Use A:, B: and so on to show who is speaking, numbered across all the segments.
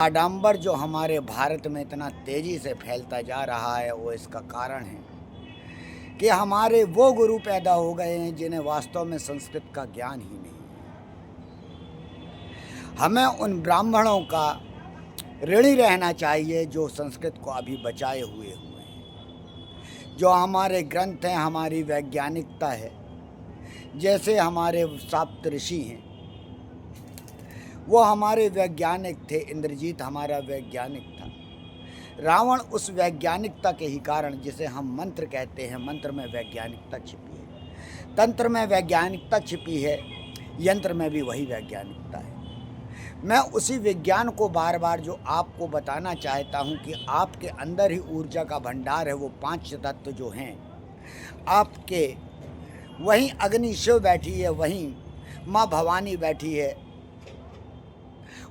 A: आडंबर जो हमारे भारत में इतना तेजी से फैलता जा रहा है वो इसका कारण है कि हमारे वो गुरु पैदा हो गए हैं जिन्हें वास्तव में संस्कृत का ज्ञान ही नहीं है। हमें उन ब्राह्मणों का ऋणी रहना चाहिए जो संस्कृत को अभी बचाए हुए हैं। जो हमारे ग्रंथ हैं, हमारी वैज्ञानिकता है, जैसे हमारे सप्त ऋषि हैं वो हमारे वैज्ञानिक थे। इंद्रजीत हमारा वैज्ञानिक था। रावण उस वैज्ञानिकता के ही कारण, जिसे हम मंत्र कहते हैं, मंत्र में वैज्ञानिकता छिपी है, तंत्र में वैज्ञानिकता छिपी है, यंत्र में भी वही वैज्ञानिकता है। मैं उसी विज्ञान को बार बार जो आपको बताना चाहता हूँ कि आपके अंदर ही ऊर्जा का भंडार है। वो 5 तत्व जो हैं आपके, वहीं अग्नि शिव बैठी है, वहीं माँ भवानी बैठी है,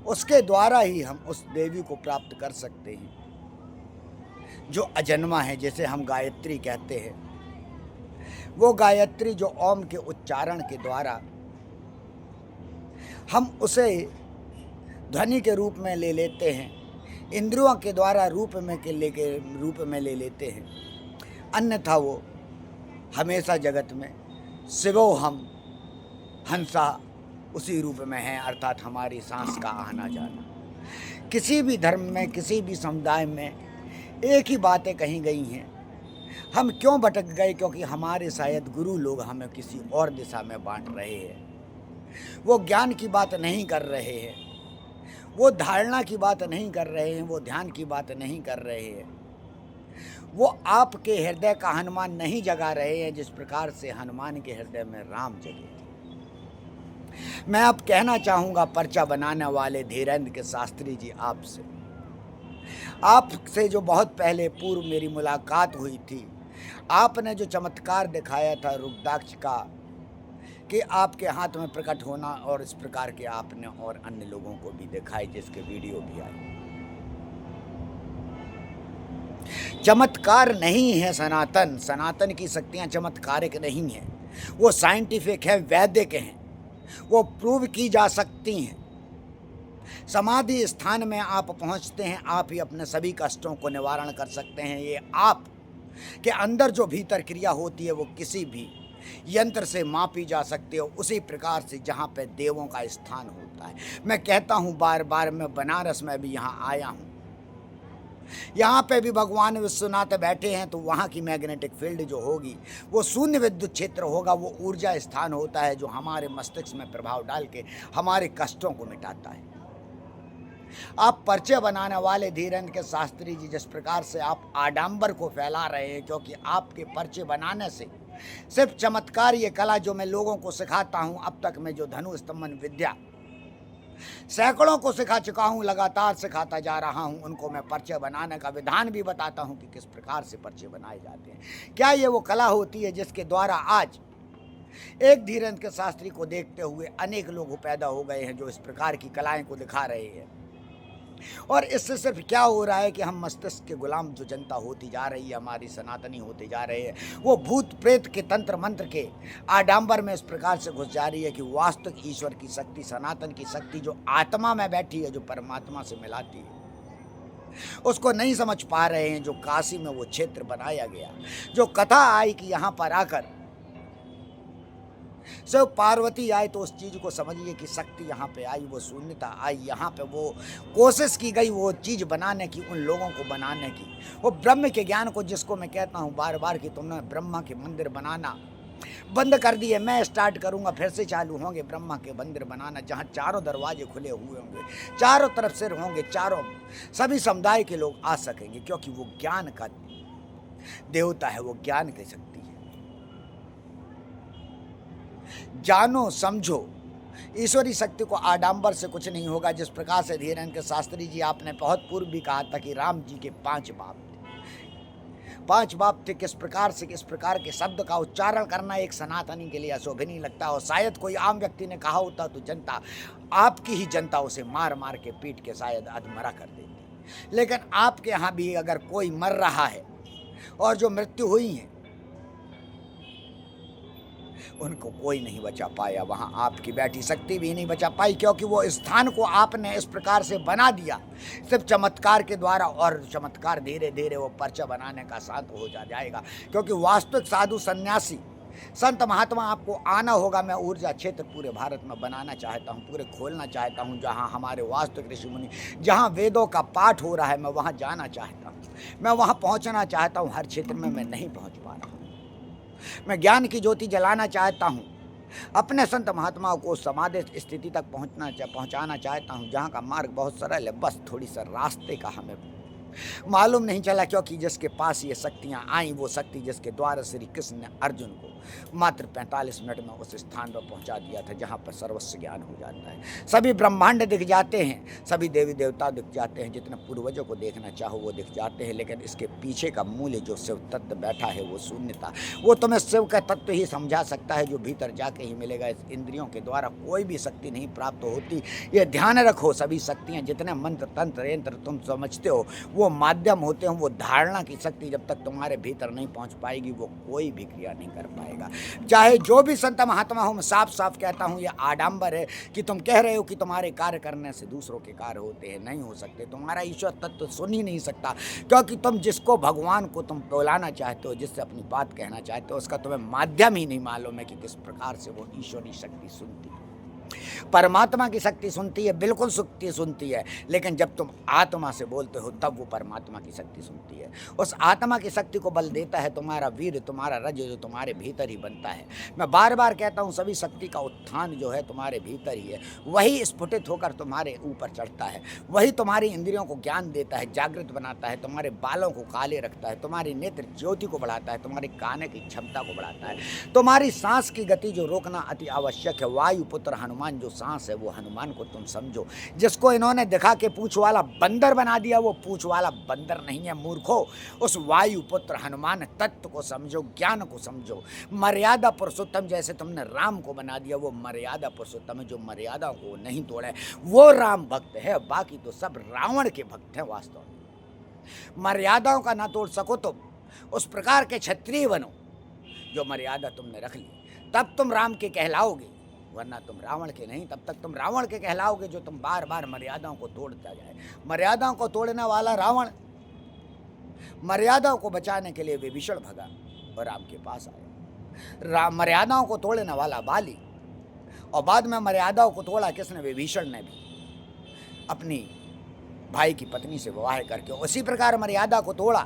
A: उसके द्वारा ही हम उस देवी को प्राप्त कर सकते हैं जो अजन्मा है, जिसे हम गायत्री कहते हैं। वो गायत्री जो ओम के उच्चारण के द्वारा हम उसे ध्वनि के रूप में ले लेते हैं, इंद्रियों के द्वारा रूप में ले लेते हैं। अन्यथा वो हमेशा जगत में शिवो हम हंसा उसी रूप में है, अर्थात हमारी सांस का आना जाना। किसी भी धर्म में, किसी भी समुदाय में एक ही बातें कही गई हैं। हम क्यों भटक गए? क्योंकि हमारे शायद गुरु लोग हमें किसी और दिशा में बांट रहे हैं। वो ज्ञान की बात नहीं कर रहे हैं, वो धारणा की बात नहीं कर रहे हैं, वो ध्यान की बात नहीं कर रहे हैं। वो आपके हृदय का हनुमान नहीं जगा रहे हैं जिस प्रकार से हनुमान के हृदय में राम जगे। मैं अब कहना चाहूँगा पर्चा बनाने वाले धीरेन्द्र के शास्त्री जी, आपसे जो बहुत पहले पूर्व मेरी मुलाकात हुई थी, आपने जो चमत्कार दिखाया था रुद्राक्ष का कि आपके हाथ में प्रकट होना, और इस प्रकार के आपने और अन्य लोगों को भी दिखाई, जिसके वीडियो भी आए। चमत्कार नहीं है सनातन की शक्तियाँ चमत्कारिक नहीं है, वो साइंटिफिक है, वैदिक हैं, वो प्रूव की जा सकती हैं। समाधि स्थान में आप पहुंचते हैं, आप ही अपने सभी कष्टों को निवारण कर सकते हैं। ये आप के अंदर जो भीतर क्रिया होती है वो किसी भी यंत्र से मापी जा सकती है, उसी प्रकार से जहाँ पे देवों का स्थान होता है। मैं कहता हूँ बार बार, मैं बनारस में भी यहाँ आया हूँ, यहाँ पे भी भगवान विश्वनाथ बैठे हैं, तो वहाँ की मैग्नेटिक फील्ड जो होगी वो शून्य विद्युत क्षेत्र होगा। वो ऊर्जा स्थान होता है जो हमारे मस्तिष्क में प्रभाव डाल के हमारे कष्टों को मिटाता है। आप पर्चे बनाने वाले धीरेन्द्र के शास्त्री जी, जिस प्रकार से आप आडंबर को फैला रहे हैं, क्योंकि आपके पर्चे बनाने से सिर्फ चमत्कार, ये कला जो मैं लोगों को सिखाता हूँ, अब तक मैं जो धनु स्तंभन विद्या सैकड़ों को सिखा चुका हूँ, लगातार सिखाता जा रहा हूँ, उनको मैं पर्चे बनाने का विधान भी बताता हूँ कि किस प्रकार से पर्चे बनाए जाते हैं। क्या ये वो कला होती है जिसके द्वारा आज एक धीरेन्द्र के शास्त्री को देखते हुए अनेक लोग पैदा हो गए हैं जो इस प्रकार की कलाएं को दिखा रहे हैं। और इससे सिर्फ क्या हो रहा है कि हम मस्तिष्क के गुलाम जो जनता होती जा रही है, हमारी सनातनी होते जा रहे हैं, वो भूत प्रेत के तंत्र मंत्र के आडंबर में इस प्रकार से घुस जा रही है कि वास्तविक ईश्वर की शक्ति, सनातन की शक्ति जो आत्मा में बैठी है, जो परमात्मा से मिलाती है, उसको नहीं समझ पा रहे हैं। जो काशी में वो क्षेत्र बनाया गया, जो कथा आई कि यहाँ पर आकर सब पार्वती आए, तो उस चीज़ को समझिए कि शक्ति यहाँ पे आई, वो शून्यता आई, यहाँ पे वो कोशिश की गई वो चीज़ बनाने की, उन लोगों को बनाने की, वो ब्रह्म के ज्ञान को, जिसको मैं कहता हूँ बार बार कि तुमने ब्रह्मा के मंदिर बनाना बंद कर दिए। मैं स्टार्ट करूँगा, फिर से चालू होंगे ब्रह्मा के मंदिर बनाना, जहाँ चारों दरवाजे खुले हुए होंगे, चारों तरफ सिर होंगे, चारों सभी समुदाय के लोग आ सकेंगे, क्योंकि वो ज्ञान का देवता है, वो ज्ञान की शक्ति है। जानो समझो, ईश्वरी शक्ति को आडंबर से कुछ नहीं होगा। जिस प्रकार से धीरेन्द्र के शास्त्री जी, आपने बहुत पूर्व भी कहा था कि राम जी के 5 बाप थे, 5 बाप थे। किस प्रकार के शब्द का उच्चारण करना एक सनातनी के लिए अशोभनीय लगता है, और शायद कोई आम व्यक्ति ने कहा होता तो जनता, आपकी ही जनता उसे मार मार के पीट के शायद अधमरा कर देती। लेकिन आपके यहाँ भी अगर कोई मर रहा है और जो मृत्यु हुई है, उनको कोई नहीं बचा पाया, वहाँ आपकी बैठी शक्ति भी नहीं बचा पाई, क्योंकि वो स्थान को आपने इस प्रकार से बना दिया सिर्फ चमत्कार के द्वारा, और चमत्कार धीरे धीरे वो पर्चा बनाने का साथ हो जाएगा। क्योंकि वास्तविक साधु सन्यासी संत महात्मा आपको आना होगा। मैं ऊर्जा क्षेत्र पूरे भारत में बनाना चाहता हूँ, पूरे खोलना चाहता हूँ, जहाँ हमारे वास्तविक ऋषि मुनि, जहाँ वेदों का पाठ हो रहा है, मैं वहाँ जाना चाहता हूँ, मैं वहाँ पहुँचना चाहता हूँ। हर क्षेत्र में मैं नहीं पहुँच पा रहा हूँ। मैं ज्ञान की ज्योति जलाना चाहता हूँ, अपने संत महात्माओं को समाधि स्थिति तक पहुँचाना चाहता हूँ, जहाँ का मार्ग बहुत सरल है, बस थोड़ी सा रास्ते का हमें मालूम नहीं चला। क्योंकि जिसके पास ये शक्तियाँ आई, वो शक्ति जिसके द्वारा श्री कृष्ण ने अर्जुन को मात्र 45 मिनट में उस स्थान पर पहुंचा दिया था, जहां पर सर्वस्व ज्ञान हो जाता है। सभी ब्रह्मांड दिख जाते हैं, सभी देवी देवता दिख जाते हैं, जितने पूर्वजों को देखना चाहो वो दिख जाते हैं। लेकिन इसके पीछे का मूल्य जो शिव तत्व बैठा है, वो शून्यता, वो तुम्हें शिव का तत्व ही समझा सकता है, जो भीतर जाके ही मिलेगा। इस इंद्रियों के द्वारा कोई भी शक्ति नहीं प्राप्त होती, ये ध्यान रखो। सभी शक्तियाँ, जितने मंत्र तंत्र यंत्र तुम समझते हो, वो माध्यम होते हैं। वो धारणा की शक्ति जब तक तुम्हारे भीतर नहीं पहुँच पाएगी, वो कोई भी क्रिया नहीं कर पाएगा। चाहे जो भी संत महात्मा हो, मैं साफ साफ कहता हूँ, ये आडंबर है कि तुम कह रहे हो कि तुम्हारे कार्य करने से दूसरों के कार्य होते हैं। नहीं हो सकते। तुम्हारा ईश्वर तत्व सुन ही नहीं सकता, क्योंकि तुम जिसको भगवान को तुम बुलाना चाहते हो, जिससे अपनी बात कहना चाहते हो, उसका तुम्हें माध्यम ही नहीं मालूम है कि किस प्रकार से वो ईश्वरी शक्ति सुनती है। परमात्मा की शक्ति सुनती है, बिल्कुल शक्ति सुनती है, लेकिन जब तुम आत्मा से बोलते हो तब वो परमात्मा की शक्ति सुनती है। उस आत्मा की शक्ति को बल देता है तुम्हारा वीर, तुम्हारा रज, जो तुम्हारे भीतर ही बनता है। मैं बार बार कहता हूँ, सभी शक्ति का उत्थान जो है तुम्हारे भीतर ही है। वही स्फुटित होकर तुम्हारे ऊपर चढ़ता है, वही तुम्हारी इंद्रियों को ज्ञान देता है, जागृत बनाता है, तुम्हारे बालों को काले रखता है, तुम्हारी नेत्र ज्योति को बढ़ाता है, तुम्हारे काने की क्षमता को बढ़ाता है, तुम्हारी सांस की गति जो रोकना अति आवश्यक है। वायुपुत्र हनुमान जो सांस है, वो हनुमान को तुम समझो। जिसको इन्होंने दिखा के पूंछ वाला बंदर बना दिया, वो पूंछ वाला बंदर नहीं है मूर्खो। उस वायुपुत्र हनुमान तत्व को समझो, ज्ञान को समझो। मर्यादा पुरुषोत्तम जैसे तुमने राम को बना दिया, वो मर्यादा पुरुषोत्तम है, जो मर्यादा को नहीं तोड़े, वो राम भक्त है। बाकी तो सब रावण के भक्त हैं। वास्तव में मर्यादाओं का ना तोड़ सको तो उस प्रकार के क्षत्रिय बनो, जो मर्यादा तुमने रख ली, तब तुम राम के कहलाओगे, वरना तुम रावण के नहीं। तब तक तुम रावण के कहलाओगे, जो तुम बार बार मर्यादाओं को तोड़ता जाए। मर्यादाओं को तोड़ने वाला रावण मर्यादाओं को बचाने के लिए विभीषण भगा और राम के पास आया। मर्यादाओं को तोड़ने वाला बाली, और बाद में मर्यादाओं को तोड़ा किसने? विभीषण ने भी, अपनी भाई की पत्नी से विवाह करके। उसी प्रकार मर्यादा को तोड़ा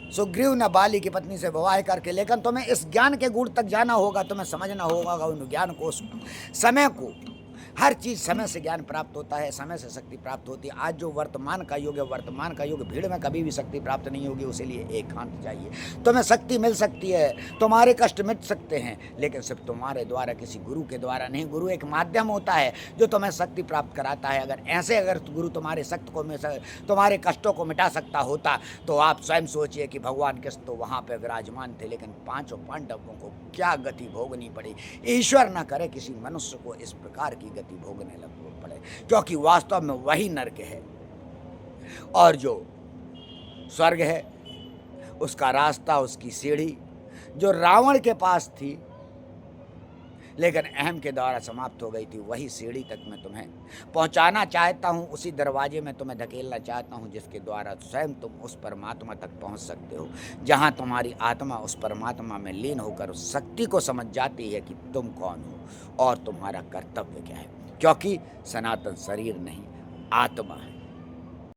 A: सुग्रीव ने बाली की पत्नी से विवाह करके। लेकिन तुम्हें इस ज्ञान के गुण तक जाना होगा, तुम्हें समझना होगा उन ज्ञान को, समय को। हर चीज़ समय से ज्ञान प्राप्त होता है, समय से शक्ति प्राप्त होती है। आज जो वर्तमान का युग है, वर्तमान का युग, भीड़ में कभी भी शक्ति प्राप्त नहीं होगी। उसी लिए एकांत चाहिए। तुम्हें शक्ति मिल सकती है, तुम्हारे कष्ट मिट सकते हैं, लेकिन सिर्फ तुम्हारे द्वारा, किसी गुरु के द्वारा नहीं। गुरु एक माध्यम होता है जो तुम्हें शक्ति प्राप्त कराता है। अगर गुरु तुम्हारे तुम्हारे कष्टों को मिटा सकता होता, तो आप स्वयं सोचिए कि भगवान कृष्ण तो वहाँ पर विराजमान थे, लेकिन पांचों पांडवों को क्या गति भोगनी पड़ी। ईश्वर न करे किसी मनुष्य को इस प्रकार की गति भोगने लग पड़े, क्योंकि वास्तव में वही नरक है, और जो स्वर्ग है उसका रास्ता, उसकी सीढ़ी जो रावण के पास थी लेकिन अहम के द्वारा समाप्त हो गई थी, वही सीढ़ी तक मैं तुम्हें पहुंचाना चाहता हूं। उसी दरवाजे में तुम्हें धकेलना चाहता हूं, जिसके द्वारा स्वयं तुम उस परमात्मा तक पहुंच सकते हो, जहां तुम्हारी आत्मा उस परमात्मा में लीन होकर उस शक्ति को समझ जाती है कि तुम कौन हो और तुम्हारा कर्तव्य क्या है। क्योंकि सनातन शरीर नहीं, आत्मा है।